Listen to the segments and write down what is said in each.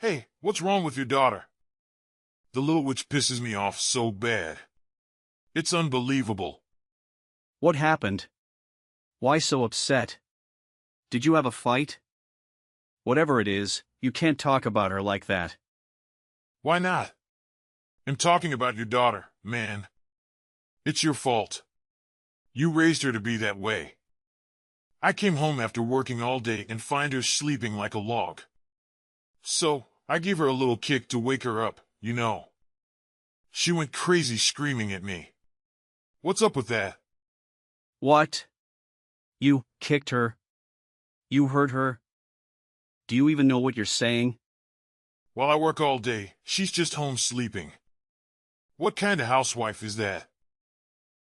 Hey, what's wrong with your daughter? The little witch pisses me off so bad. It's unbelievable. What happened? Why so upset? Did you have a fight? Whatever it is, you can't talk about her like that. Why not? I'm talking about your daughter, man. It's your fault. You raised her to be that way. I came home after working all day and find her sleeping like a log. So, I gave her a little kick to wake her up, you know. She went crazy screaming at me. What's up with that? What? You kicked her? You hurt her? Do you even know what you're saying? While I work all day, she's just home sleeping. What kind of housewife is that?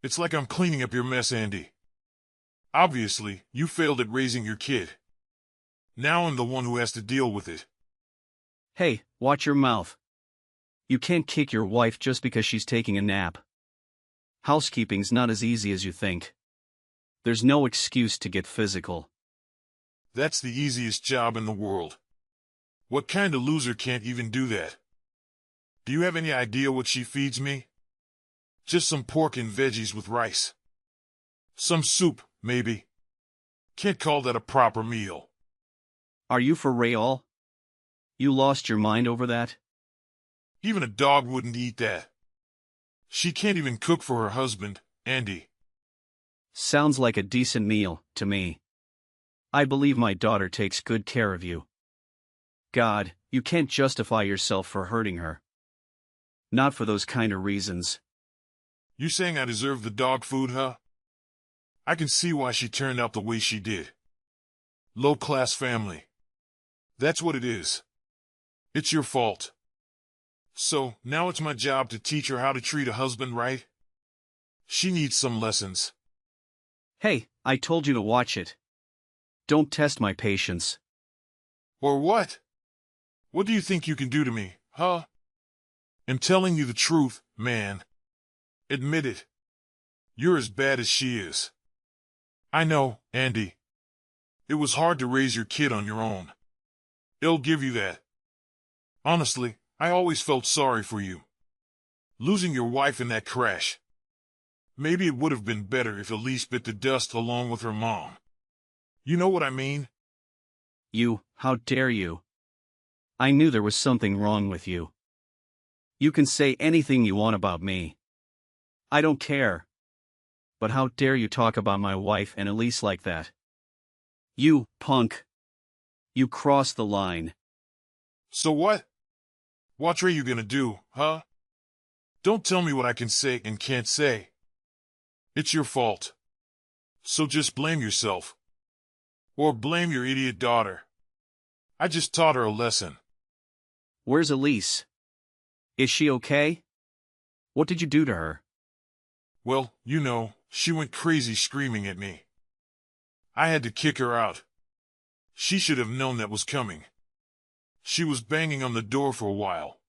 It's like I'm cleaning up your mess, Andy. Obviously, you failed at raising your kid. Now I'm the one who has to deal with it. Hey, watch your mouth. You can't kick your wife just because she's taking a nap. Housekeeping's not as easy as you think. There's no excuse to get physical. That's the easiest job in the world. What kind of loser can't even do that? Do you have any idea what she feeds me? Just some pork and veggies with rice. Some soup, maybe. Can't call that a proper meal. Are you for real? You lost your mind over that? Even a dog wouldn't eat that. She can't even cook for her husband, Andy. Sounds like a decent meal, to me. I believe my daughter takes good care of you. God, you can't justify yourself for hurting her. Not for those kind of reasons. You saying I deserve the dog food, huh? I can see why she turned out the way she did. Low-class family. That's what it is. It's your fault. So, now it's my job to teach her how to treat a husband right? She needs some lessons. Hey, I told you to watch it. Don't test my patience. Or what? What do you think you can do to me, huh? I'm telling you the truth, man. Admit it. You're as bad as she is. I know, Andy. It was hard to raise your kid on your own. I'll give you that. Honestly, I always felt sorry for you. Losing your wife in that crash. Maybe it would have been better if Elise bit the dust along with her mom. You know what I mean? How dare you? I knew there was something wrong with you. You can say anything you want about me. I don't care. But how dare you talk about my wife and Elise like that? You, punk. You crossed the line. So what? What are you gonna do, huh? Don't tell me what I can say and can't say. It's your fault. So just blame yourself. Or blame your idiot daughter. I just taught her a lesson. Where's Elise? Is she okay? What did you do to her? Well, you know, she went crazy screaming at me. I had to kick her out. She should have known that was coming. She was banging on the door for a while.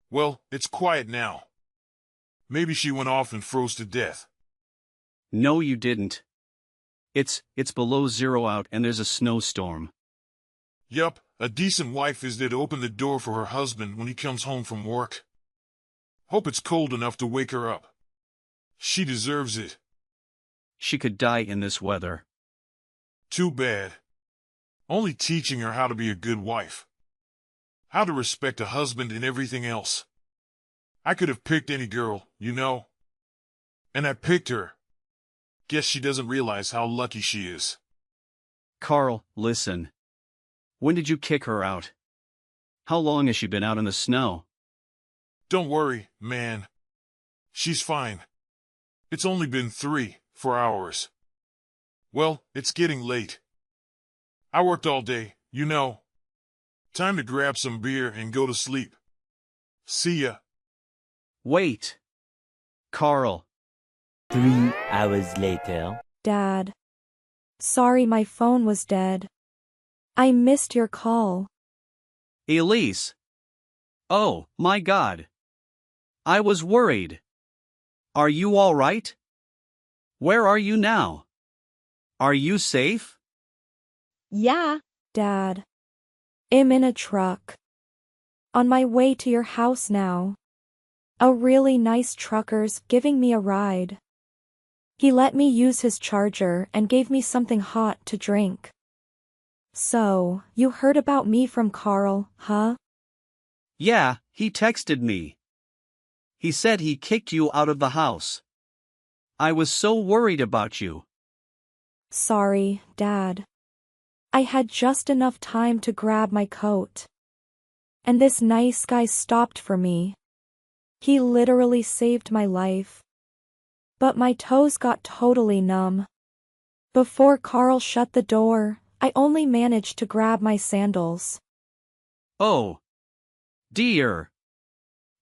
Well, it's quiet now. Maybe she went off and froze to death. No, you didn't. It's below zero out and there's a snowstorm. Yup, a decent wife is there to open the door for her husband when he comes home from work. Hope it's cold enough to wake her up. She deserves it. She could die in this weather. Too bad. Only teaching her how to be a good wife. How to respect a husband and everything else. I could have picked any girl, you know. And I picked her. Guess she doesn't realize how lucky she is. Carl, listen. When did you kick her out? How long has she been out in the snow? Don't worry, man. She's fine. It's only been 4 hours. Well, it's getting late. I worked all day, you know. Time to grab some beer and go to sleep. See ya. Wait. Carl. 3 hours later. Dad. Sorry my phone was dead. I missed your call. Elise. Oh, my God. I was worried. Are you all right? Where are you now? Are you safe? Yeah, Dad. I'm in a truck. On my way to your house now. A really nice trucker's giving me a ride. He let me use his charger and gave me something hot to drink. So, you heard about me from Carl, huh? Yeah, he texted me. He said he kicked you out of the house. I was so worried about you. Sorry, Dad. I had just enough time to grab my coat. And this nice guy stopped for me. He literally saved my life. But my toes got totally numb. Before Carl shut the door, I only managed to grab my sandals. Oh, dear.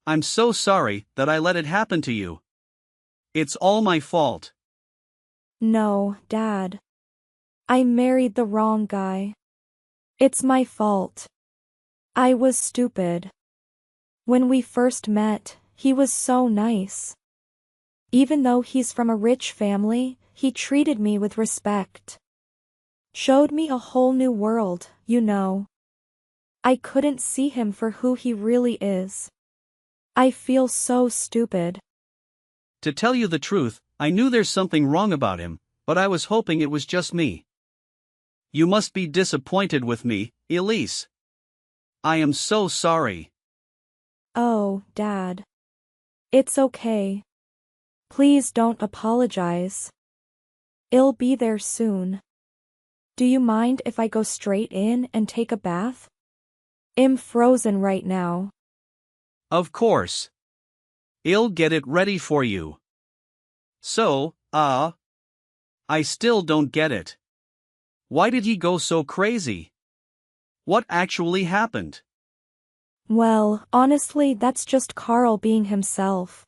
I'm so sorry that I let it happen to you. It's all my fault. No, Dad. I married the wrong guy. It's my fault. I was stupid. When we first met, he was so nice. Even though he's from a rich family, he treated me with respect. Showed me a whole new world, you know. I couldn't see him for who he really is. I feel so stupid. To tell you the truth, I knew there's something wrong about him, but I was hoping it was just me. You must be disappointed with me, Elise. I am so sorry. Oh, Dad. It's okay. Please don't apologize. I'll be there soon. Do you mind if I go straight in and take a bath? I'm frozen right now. Of course. I'll get it ready for you. So, I still don't get it. Why did he go so crazy? What actually happened? Well, honestly, that's just Carl being himself.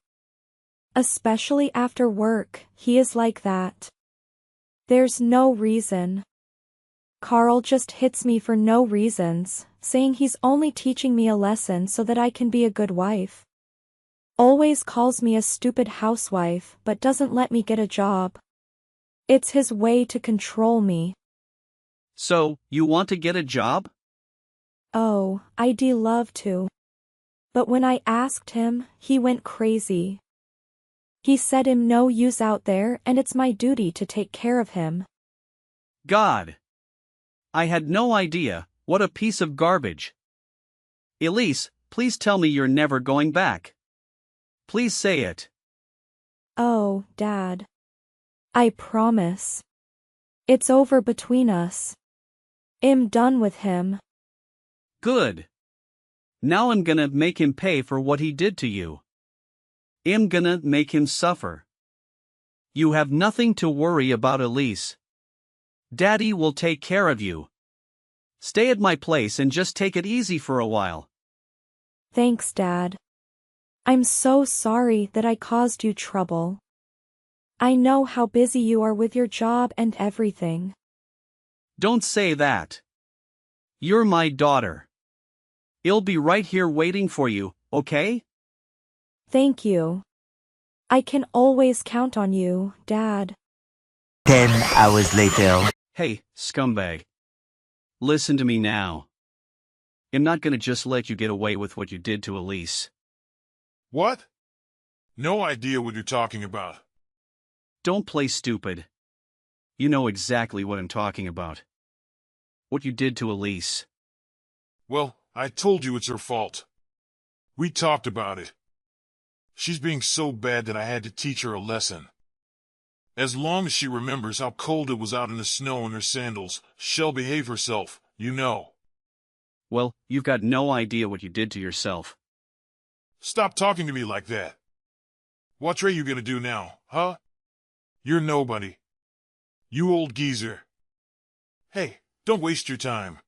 Especially after work, he is like that. There's no reason. Carl just hits me for no reasons, saying he's only teaching me a lesson so that I can be a good wife. Always calls me a stupid housewife but doesn't let me get a job. It's his way to control me. So, you want to get a job? Oh, I'd love to. But when I asked him, he went crazy. He said I'm no use out there and it's my duty to take care of him. God! I had no idea. What a piece of garbage. Elise, please tell me you're never going back. Please say it. Oh, Dad. I promise. It's over between us. I'm done with him. Good. Now I'm gonna make him pay for what he did to you. I'm gonna make him suffer. You have nothing to worry about, Elise. Daddy will take care of you. Stay at my place and just take it easy for a while. Thanks, Dad. I'm so sorry that I caused you trouble. I know how busy you are with your job and everything. Don't say that. You're my daughter. I'll be right here waiting for you, okay? Thank you. I can always count on you, Dad. 10 hours later. Hey, scumbag. Listen to me now. I'm not gonna just let you get away with what you did to Elise. What? No idea what you're talking about. Don't play stupid. You know exactly what I'm talking about. What you did to Elise. Well, I told you it's her fault. We talked about it. She's being so bad that I had to teach her a lesson. As long as she remembers how cold it was out in the snow in her sandals, she'll behave herself, you know. Well, you've got no idea what you did to yourself. Stop talking to me like that. What are you gonna do now, huh? You're nobody. You old geezer. Hey, don't waste your time.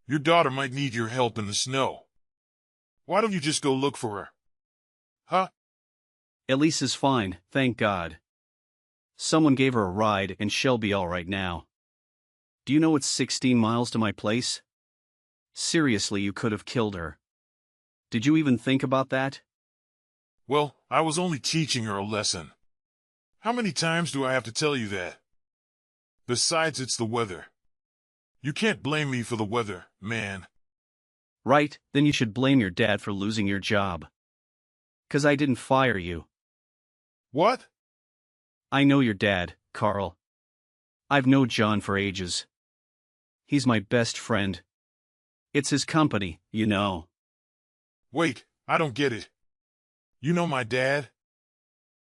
Your daughter might need your help in the snow. Why don't you just go look for her? Huh? Elise is fine, thank God. Someone gave her a ride and she'll be alright now. Do you know it's 16 miles to my place? Seriously, you could have killed her. Did you even think about that? Well, I was only teaching her a lesson. How many times do I have to tell you that? Besides, it's the weather. You can't blame me for the weather, man. Right, then you should blame your dad for losing your job. 'Cause I didn't fire you. What? I know your dad, Carl. I've known John for ages. He's my best friend. It's his company, you know. Wait, I don't get it. You know my dad?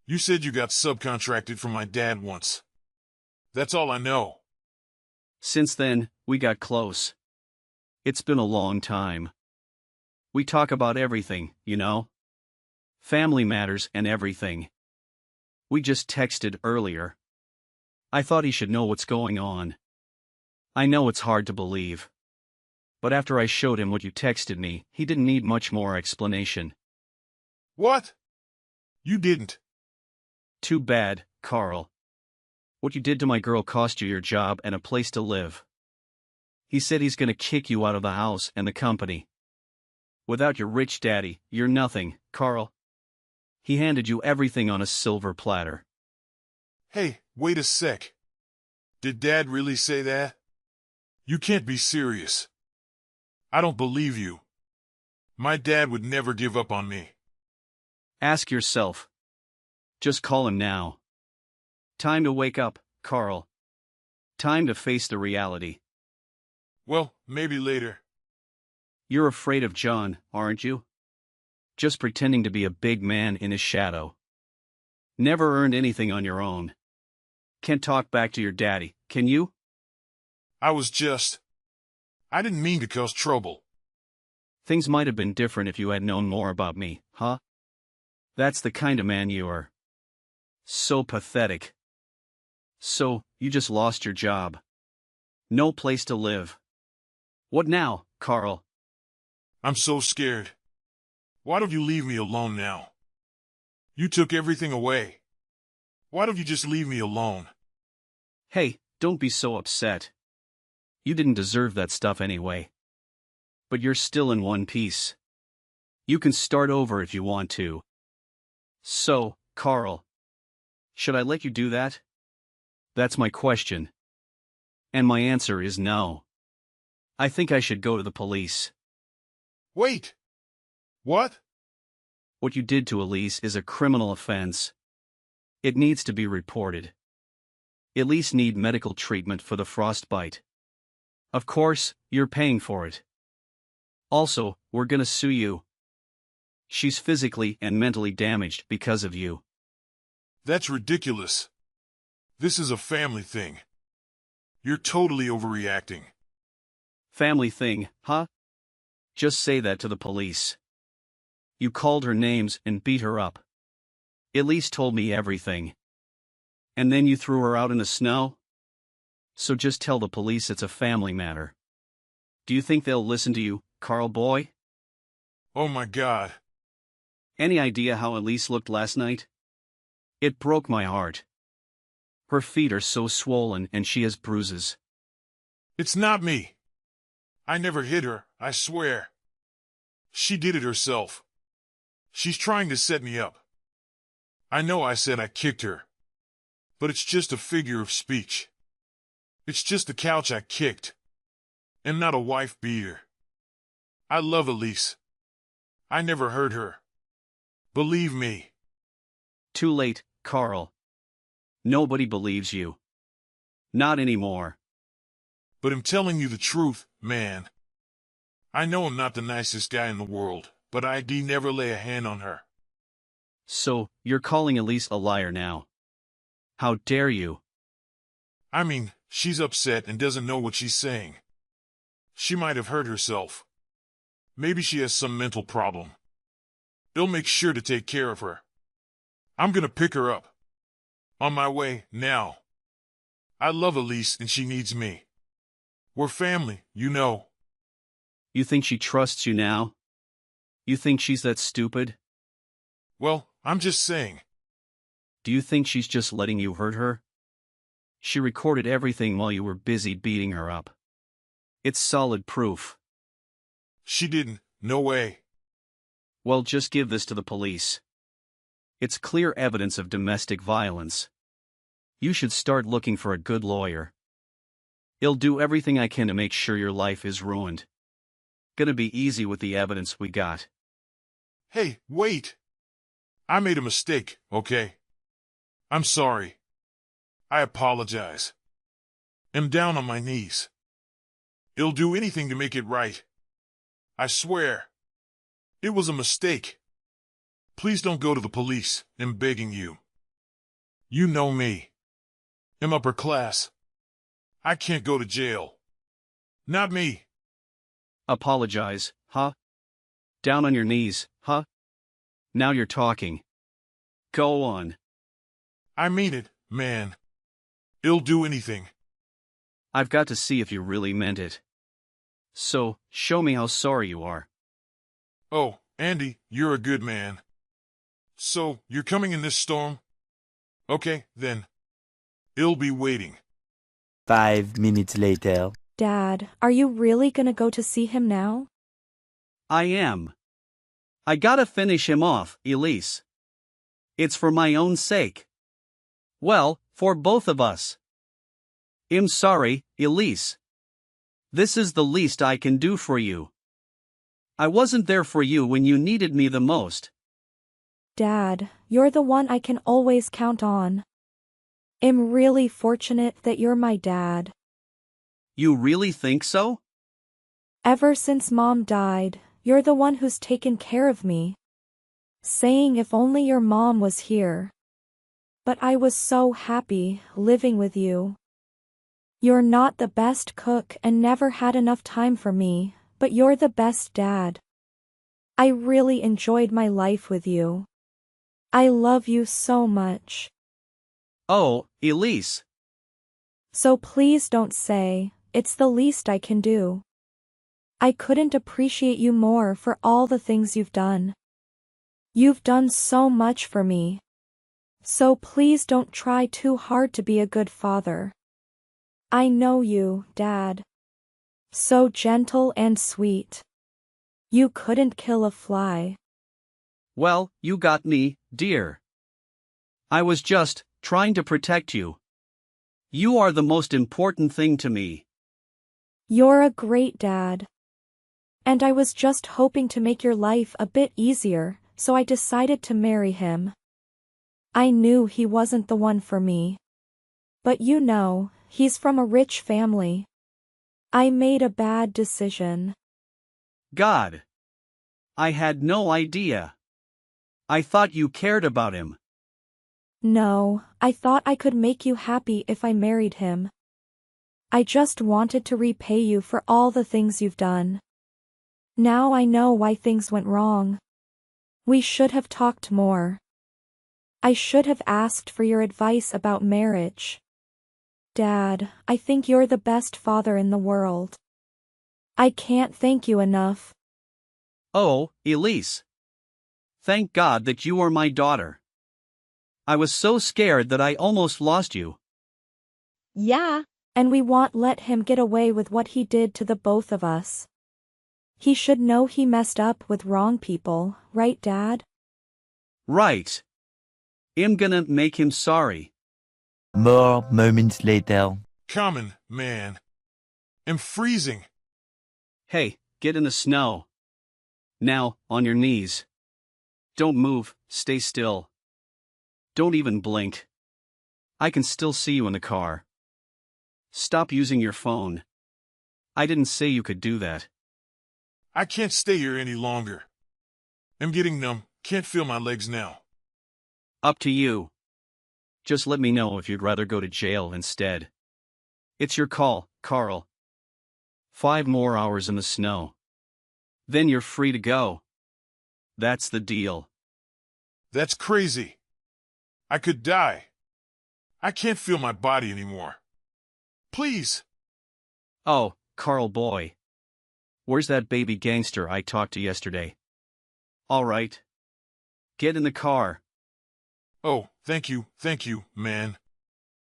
You said you got subcontracted from my dad once. That's all I know. Since then, we got close. It's been a long time. We talk about everything, you know? Family matters and everything. We just texted earlier. I thought he should know what's going on. I know it's hard to believe. But after I showed him what you texted me, he didn't need much more explanation. What? You didn't. Too bad, Carl. What you did to my girl cost you your job and a place to live. He said he's gonna kick you out of the house and the company. Without your rich daddy, you're nothing, Carl. He handed you everything on a silver platter. Hey, wait a sec. Did Dad really say that? You can't be serious. I don't believe you. My dad would never give up on me. Ask yourself. Just call him now. Time to wake up, Carl. Time to face the reality. Well, maybe later. You're afraid of John, aren't you? Just pretending to be a big man in his shadow. Never earned anything on your own. Can't talk back to your daddy, can you? I didn't mean to cause trouble. Things might have been different if you had known more about me, huh? That's the kind of man you are. So pathetic. So, you just lost your job. No place to live. What now, Carl? I'm so scared. Why don't you leave me alone now? You took everything away. Why don't you just leave me alone? Hey, don't be so upset. You didn't deserve that stuff anyway. But you're still in one piece. You can start over if you want to. So, Carl. Should I let you do that? That's my question. And my answer is no. I think I should go to the police. Wait! What? What you did to Elise is a criminal offense. It needs to be reported. Elise need medical treatment for the frostbite. Of course, you're paying for it. Also, we're gonna sue you. She's physically and mentally damaged because of you. That's ridiculous. This is a family thing. You're totally overreacting. Family thing, huh? Just say that to the police. You called her names and beat her up. Elise told me everything. And then you threw her out in the snow? So just tell the police it's a family matter. Do you think they'll listen to you, Carl boy? Oh my God. Any idea how Elise looked last night? It broke my heart. Her feet are so swollen and she has bruises. It's not me. I never hit her, I swear. She did it herself. She's trying to set me up. I know I said I kicked her. But it's just a figure of speech. It's just the couch I kicked. And not a wife beater. I love Elise. I never hurt her. Believe me. Too late, Carl. Nobody believes you. Not anymore. But I'm telling you the truth, man. I know I'm not the nicest guy in the world, but I'd never lay a hand on her. So, you're calling Elise a liar now. How dare you? I mean, she's upset and doesn't know what she's saying. She might have hurt herself. Maybe she has some mental problem. They'll make sure to take care of her. I'm gonna pick her up. On my way, now. I love Elise and she needs me. We're family, you know. You think she trusts you now? You think she's that stupid? Well, I'm just saying. Do you think she's just letting you hurt her? She recorded everything while you were busy beating her up. It's solid proof. She didn't, no way. Well, just give this to the police. It's clear evidence of domestic violence. You should start looking for a good lawyer. I'll do everything I can to make sure your life is ruined. gonna be easy with the evidence we got. Hey, wait. I made a mistake, okay? I'm sorry. I apologize. I'm down on my knees. I'll do anything to make it right. I swear. It was a mistake. Please don't go to the police. I'm begging you. You know me. I'm upper class. I can't go to jail. Not me. Apologize, huh? Down on your knees, huh? Now you're talking. Go on. I mean it, man. I'll do anything. I've got to see if you really meant it. So, show me how sorry you are. Oh, Andy, you're a good man. So, you're coming in this storm? Okay, then. I'll be waiting. 5 minutes later. Dad, are you really gonna go to see him now? I am. I gotta finish him off, Elise. It's for my own sake. Well, for both of us. I'm sorry, Elise. This is the least I can do for you. I wasn't there for you when you needed me the most. Dad, you're the one I can always count on. I'm really fortunate that you're my dad. You really think so? Ever since Mom died, you're the one who's taken care of me. Saying if only your mom was here. But I was so happy living with you. You're not the best cook and never had enough time for me, but you're the best dad. I really enjoyed my life with you. I love you so much. Oh, Elise. So please don't say, it's the least I can do. I couldn't appreciate you more for all the things you've done. You've done so much for me. So please don't try too hard to be a good father. I know you, Dad. So gentle and sweet. You couldn't kill a fly. Well, you got me, dear. I was just trying to protect you. You are the most important thing to me. You're a great dad. And I was just hoping to make your life a bit easier, so I decided to marry him. I knew he wasn't the one for me. But you know, he's from a rich family. I made a bad decision. God. I had no idea. I thought you cared about him. No, I thought I could make you happy if I married him. I just wanted to repay you for all the things you've done. Now I know why things went wrong. We should have talked more. I should have asked for your advice about marriage. Dad, I think you're the best father in the world. I can't thank you enough. Oh, Elise. Thank God that you are my daughter. I was so scared that I almost lost you. Yeah, and we won't let him get away with what he did to the both of us. He should know he messed up with wrong people, right, Dad? Right. I'm gonna make him sorry. More moments later. Common, man. I'm freezing. Hey, get in the snow. Now, on your knees. Don't move, stay still. Don't even blink. I can still see you in the car. Stop using your phone. I didn't say you could do that. I can't stay here any longer. I'm getting numb, can't feel my legs now. Up to you. Just let me know if you'd rather go to jail instead. It's your call, Carl. 5 more hours in the snow. Then you're free to go. That's the deal. That's crazy. I could die. I can't feel my body anymore. Please. Oh, Carl boy. Where's that baby gangster I talked to yesterday? All right. Get in the car. Oh, thank you, man.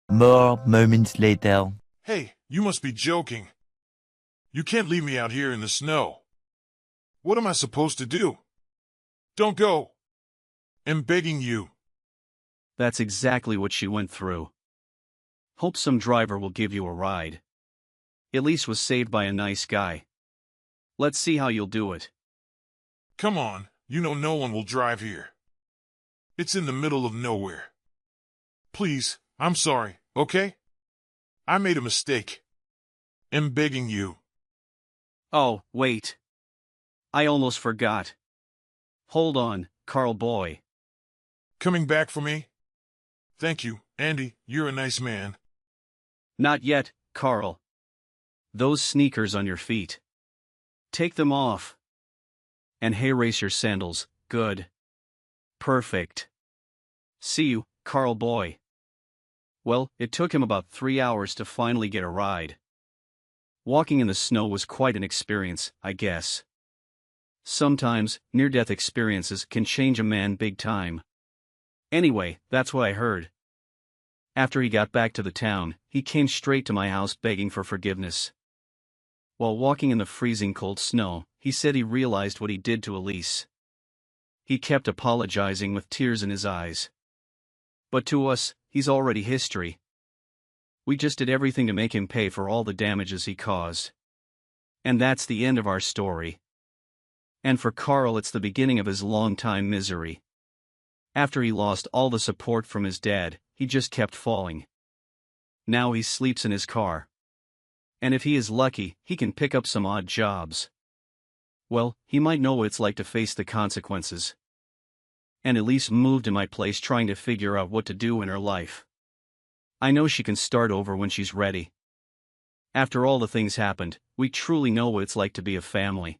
More moments later. Hey, you must be joking. You can't leave me out here in the snow. What am I supposed to do? Don't go. I'm begging you. That's exactly what she went through. Hope some driver will give you a ride. Elise was saved by a nice guy. Let's see how you'll do it. Come on, you know no one will drive here. It's in the middle of nowhere. Please, I'm sorry, okay? I made a mistake. I'm begging you. Oh, wait. I almost forgot. Hold on, Carl boy. Coming back for me? Thank you, Andy, you're a nice man. Not yet, Carl. Those sneakers on your feet. Take them off. And hey, race your sandals. Good. Perfect. See you, Carl boy. Well, it took him about 3 hours to finally get a ride. Walking in the snow was quite an experience, I guess. Sometimes, near-death experiences can change a man big time. Anyway, that's what I heard. After he got back to the town, he came straight to my house begging for forgiveness. While walking in the freezing cold snow, he said he realized what he did to Elise. He kept apologizing with tears in his eyes. But to us, he's already history. We just did everything to make him pay for all the damages he caused. And that's the end of our story. And for Carl, it's the beginning of his long-time misery. After he lost all the support from his dad, he just kept falling. Now he sleeps in his car. And if he is lucky, he can pick up some odd jobs. Well, he might know what it's like to face the consequences. And Elise moved in my place trying to figure out what to do in her life. I know she can start over when she's ready. After all the things happened, we truly know what it's like to be a family.